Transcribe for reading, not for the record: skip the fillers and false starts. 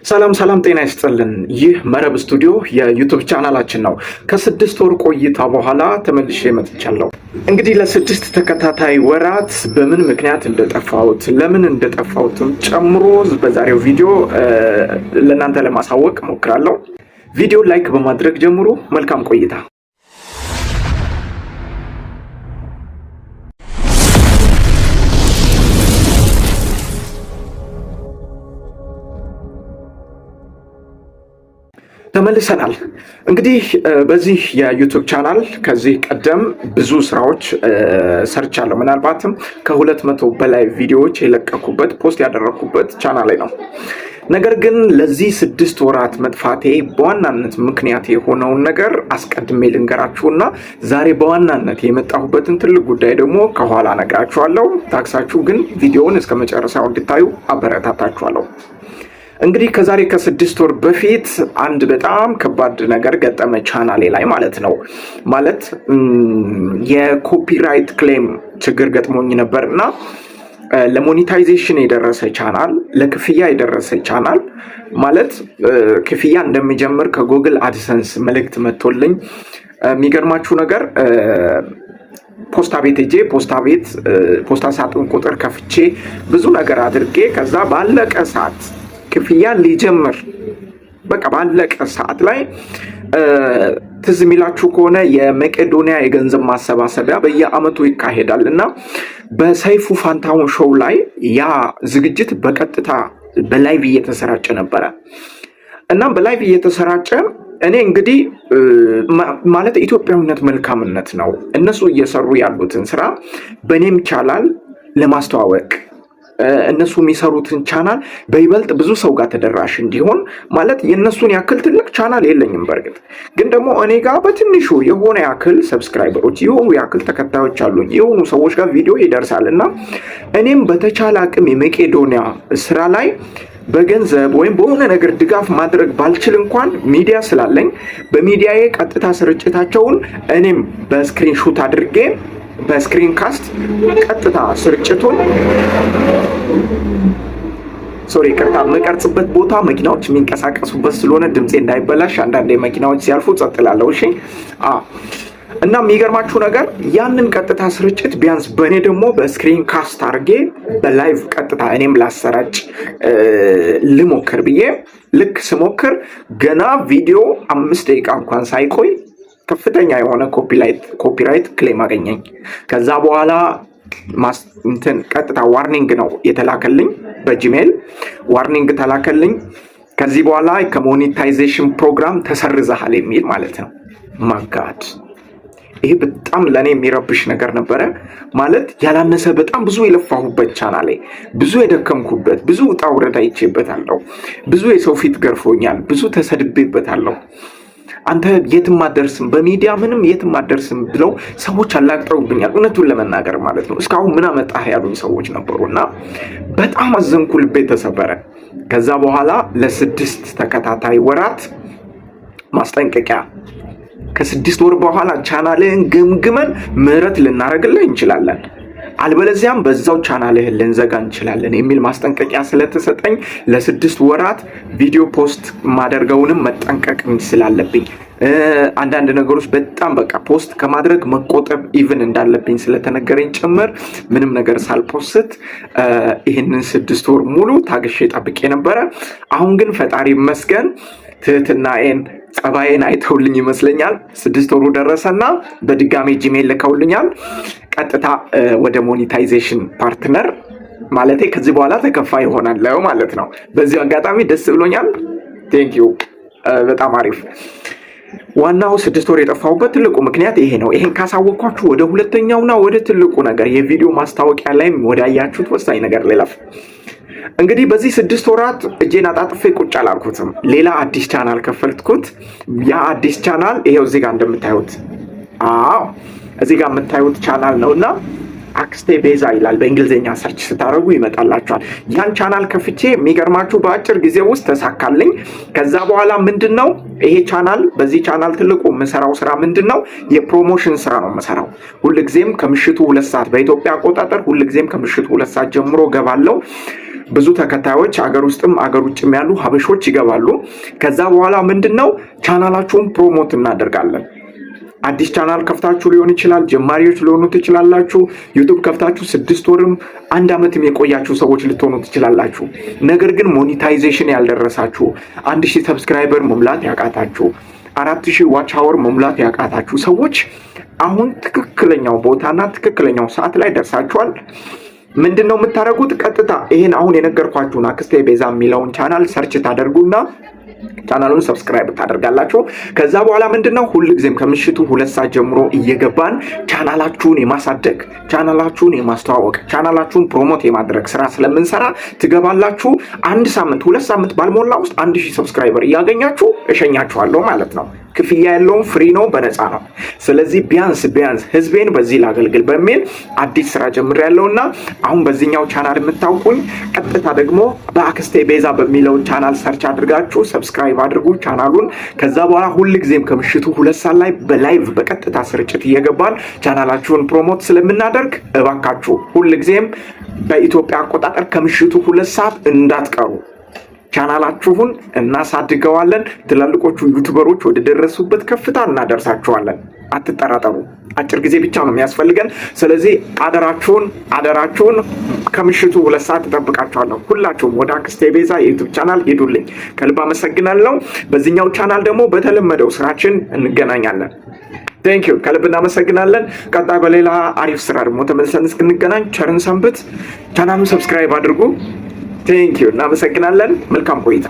ሰላም ሰላም ጤና ይስጥልን። ይህ መረብ ስቱዲዮ የዩቲዩብ ቻናላችን ነው። ከ6 ወር ቆይታ በኋላ ተመልሼ መጥቻለሁ። እንግዲህ ለ6 ተከታታይ ወራት በምን ምክንያት እንደጠፋሁት ለምን እንደጠፋሁትም ጨምሮ በዛሬው ቪዲዮ ለእናንተ ለማሳወቅ ሞክራለሁ። ቪዲዮ ላይክ በማድረግ ጀምሩ። መልካም ቆይታ። ተመልሰናል። እንግዲህ በዚህ የዩቲዩብ ቻናል ከዚህ ቀደም ብዙ ስራዎች ሰርቻለሁ። ምናልባትም ከ200 በላይ ቪዲዮዎች የለቀኩበት ፖስት ያደረኩበት ቻናል ላይ ነው። ነገር ግን ለዚህ 6 ወራት መጥፋቴ በዋናነት ምክንያት የሆነውን ነገር አስቀድሜ ልንገራችሁና ዛሬ በዋናነት የመጣሁበትን ትልቅ ጉዳይ ደግሞ ከኋላ ነግራችኋለሁ። ታክሳችሁ ግን ቪዲዮውን እስከ መጨረሻው እንድታዩ አበረታታችኋለሁ። እንግዲህ ከዛሬ ከ6 ወር በፊት አንድ በጣም ከባድ ነገር ገጠመ ቻናሌ ላይ ማለት ነው። ማለት የኮፒራይት ክሌም ችግር ገጥሞኝ ነበርና ለሞኔታይዜሽን የደረሰ ቻናል፣ ለክፍያ የደረሰ ቻናል ማለት ክፍያ እንደሚጀምር ከጉግል አድሰንስ መልእክት መጥቶልኝ የሚገርማችሁ ነገር ፖስታ ቤት ሄጄ ፖስታ ሳጥን ቁጥር ከፍቼ ብዙ ነገር አድርጌ ከዛ ባለቀ ሰዓት ክፍያ ሊጀምር በቃ ባለቀ ሰዓት ላይ ትዝ የሚላችሁ ከሆነ የመቄዶንያ የገንዘብ ማሰባሰቢያ በየአመቱ ይካሄዳል እና በሰይፉ ፋንታሁን ሾው ላይ ያ ዝግጅት በቀጥታ በላይቭ እየተሰራጨ ነበረ እና በላይቭ እየተሰራጨ እኔ እንግዲህ ማለት ኢትዮጵያዊነት መልካምነት ነው። እነሱ እየሰሩ ያሉትን ስራ በእኔም ቻናል ለማስተዋወቅ እነሱ የሚሰሩትን ቻናል በይበልጥ ብዙ ሰው ጋር ተደራሽ እንዲሆን ማለት የእነሱን ያክል ትልቅ ቻናል የለኝም። በእርግጥ ግን ደግሞ እኔ ጋር በትንሹ የሆነ ያክል ሰብስክራይበሮች የሆኑ ያክል ተከታዮች አሉኝ። የሆኑ ሰዎች ጋር ቪዲዮ ይደርሳል እና እኔም በተቻለ አቅም የመቄዶንያ ስራ ላይ በገንዘብ ወይም በሆነ ነገር ድጋፍ ማድረግ ባልችል እንኳን ሚዲያ ስላለኝ በሚዲያዬ ቀጥታ ስርጭታቸውን እኔም በስክሪንሾት አድርጌ በስክሪን ካስት ቀጥታ ስርጭቱን ይቅርታ የምቀርጽበት ቦታ መኪናዎች የሚንቀሳቀሱበት ስለሆነ ድምፄ እንዳይበላሽ አንዳንዴ መኪናዎች ሲያልፉ ጸጥ እላለሁ። እሺ እና የሚገርማችሁ ነገር ያንን ቀጥታ ስርጭት ቢያንስ በእኔ ደግሞ በስክሪን ካስት አድርጌ በላይቭ ቀጥታ እኔም ላሰራጭ ልሞክር ብዬ ልክ ስሞክር ገና ቪዲዮ 5 ደቂቃ እንኳን ሳይቆይ ከፍተኛ የሆነ ኮፒራይት ክሌም አገኘኝ። ከዛ በኋላ ቀጥታ ዋርኒንግ ነው የተላከልኝ፣ በጂሜል ዋርኒንግ ተላከልኝ። ከዚህ በኋላ ከሞኔታይዜሽን ፕሮግራም ተሰርዘሃል የሚል ማለት ነው። ማጋድ ይሄ በጣም ለኔ የሚረብሽ ነገር ነበረ። ማለት ያላነሰ በጣም ብዙ የለፋሁበት ቻናሌ፣ ብዙ የደከምኩበት፣ ብዙ ውጣ ውረድ አይቼበታለሁ። ብዙ የሰው ፊት ገርፎኛል፣ ብዙ ተሰድቤበታለሁ። አንተ የትም አትደርስም፣ በሚዲያ ምንም የትም አትደርስም ብለው ሰዎች አላግጠውብኛል። እውነቱን ለመናገር ማለት ነው። እስካሁን ምን አመጣህ ያሉኝ ሰዎች ነበሩና በጣም አዘንኩ፣ ልቤ ተሰበረ። ከዛ በኋላ ለ6 ተከታታይ ወራት ማስጠንቀቂያ፣ ከ6 ወር በኋላ ቻናልህን ገምግመን ምህረት ልናደርግልህ እንችላለን፣ አልበለዚያም በዛው ቻናልህን ልንዘጋ እንችላለን የሚል ማስጠንቀቂያ ስለተሰጠኝ ለ6 ወራት ቪዲዮ ፖስት ማደርገውንም መጠንቀቅ ስላለብኝ አንዳንድ ነገሮች በጣም በቃ ፖስት ከማድረግ መቆጠብ ኢቭን እንዳለብኝ ስለተነገረኝ ጭምር ምንም ነገር ሳልፖስት ይህንን 6 ወር ሙሉ ታግሼ ጠብቄ ነበረ። አሁን ግን ፈጣሪ ይመስገን ትህትናዬን ጸባዬን አይተውልኝ ይመስለኛል። 6 ወሩ ደረሰና በድጋሚ ጂሜል ልከውልኛል። ቀጥታ ወደ ሞኔታይዜሽን ፓርትነር ማለቴ ከዚህ በኋላ ተከፋይ ይሆናለሁ ማለት ነው። በዚህ አጋጣሚ ደስ ብሎኛል። ቴንኪዩ። በጣም አሪፍ። ዋናው 6 ወር የጠፋሁበት ትልቁ ምክንያት ይሄ ነው። ይሄን ካሳወቅኳችሁ ወደ ሁለተኛውና ወደ ትልቁ ነገር የቪዲዮ ማስታወቂያ ላይም ወደ አያችሁት ወሳኝ ነገር ልለፍ። እንግዲህ በዚህ 6 ወራት እጄን አጣጥፌ ቁጭ አላልኩትም። ሌላ አዲስ ቻናል ከፈልትኩት። ያ አዲስ ቻናል ይሄው እዚህ ጋር እንደምታዩት እዚህ ጋር የምታዩት ቻናል ነውና አክስቴ ቤዛ ይላል። በእንግሊዝኛ ሰርች ስታደርጉ ይመጣላችኋል። ያን ቻናል ከፍቼ የሚገርማችሁ በአጭር ጊዜ ውስጥ ተሳካልኝ። ከዛ በኋላ ምንድነው ይሄ ቻናል፣ በዚህ ቻናል ትልቁ የምሰራው ስራ ምንድነው? የፕሮሞሽን ስራ ነው የምሰራው። ሁልጊዜም ከምሽቱ 2 ሰዓት በኢትዮጵያ አቆጣጠር ሁልጊዜም ከምሽቱ 2 ሰዓት ጀምሮ ገባለው። ብዙ ተከታዮች አገር ውስጥም አገር ውጭም ያሉ ሀበሾች ይገባሉ። ከዛ በኋላ ምንድነው ቻናላችሁን ፕሮሞት እናደርጋለን። አዲስ ቻናል ከፍታችሁ ሊሆን ይችላል፣ ጀማሪዎች ሊሆኑ ትችላላችሁ። ዩቲዩብ ከፍታችሁ 6 ወርም 1 ዓመትም የቆያችሁ ሰዎች ልትሆኑ ትችላላችሁ። ነገር ግን ሞኔታይዜሽን ያልደረሳችሁ 1000 ሰብስክራይበር መሙላት ያቃታችሁ 4000 ዋች አወር መሙላት ያቃታችሁ ሰዎች አሁን ትክክለኛው ቦታና ትክክለኛው ሰዓት ላይ ደርሳችኋል። ምንድነው የምታደርጉት? ቀጥታ ይሄን አሁን የነገርኳችሁን አክስቴ ቤዛ የሚለውን ቻናል ሰርች ታደርጉና ቻናሉን ሰብስክራይብ ታደርጋላችሁ። ከዛ በኋላ ምንድነው ሁልጊዜም ከምሽቱ 2 ሰዓት ጀምሮ እየገባን ቻናላችሁን የማሳደግ ቻናላችሁን የማስተዋወቅ ቻናላችሁን ፕሮሞት የማድረግ ስራ ስለምንሰራ ትገባላችሁ። 1 ሳምንት 2 ሳምንት ባልሞላ ውስጥ 1000 ሰብስክራይበር እያገኛችሁ እሸኛችኋለሁ ማለት ነው። ክፍያ ያለውን ፍሪ ነው፣ በነፃ ነው። ስለዚህ ቢያንስ ህዝቤን በዚህ ላገልግል በሚል አዲስ ስራ ጀምሬያለሁና አሁን በዚህኛው ቻናል የምታውቁኝ ቀጥታ ደግሞ በአክስቴ ቤዛ በሚለው ቻናል ሰርች አድርጋችሁ ሰብስክራይብ አድርጉ ቻናሉን። ከዛ በኋላ ሁልጊዜም ከምሽቱ 2 ሰዓት ላይ በላይቭ በቀጥታ ስርጭት እየገባን ቻናላችሁን ፕሮሞት ስለምናደርግ እባካችሁ ሁልጊዜም በኢትዮጵያ አቆጣጠር ከምሽቱ 2 ሰዓት እንዳትቀሩ። ቻናላችሁን እናሳድገዋለን። ትላልቆቹ ዩቲዩበሮች ወደ ደረሱበት ከፍታ እናደርሳችኋለን። አትጠራጠሩ። አጭር ጊዜ ብቻ ነው የሚያስፈልገን። ስለዚህ አደራችሁን ከምሽቱ 2 ሰዓት ተጠብቃችኋለሁ። ሁላችሁም ወደ አክስቴ ቤዛ የዩቲዩብ ቻናል ሄዱልኝ። ከልብ አመሰግናለሁ። በዚህኛው ቻናል ደግሞ በተለመደው ስራችን እንገናኛለን። ቴንክ ዩ ከልብ እናመሰግናለን። ቀጣይ በሌላ አሪፍ ስራ ደግሞ ተመልሰን እስክንገናኝ ቸርን ሰንብት። ቻናሉን ሰብስክራይብ አድርጉ። ቴንክ ዩ እናመሰግናለን። መልካም ቆይታ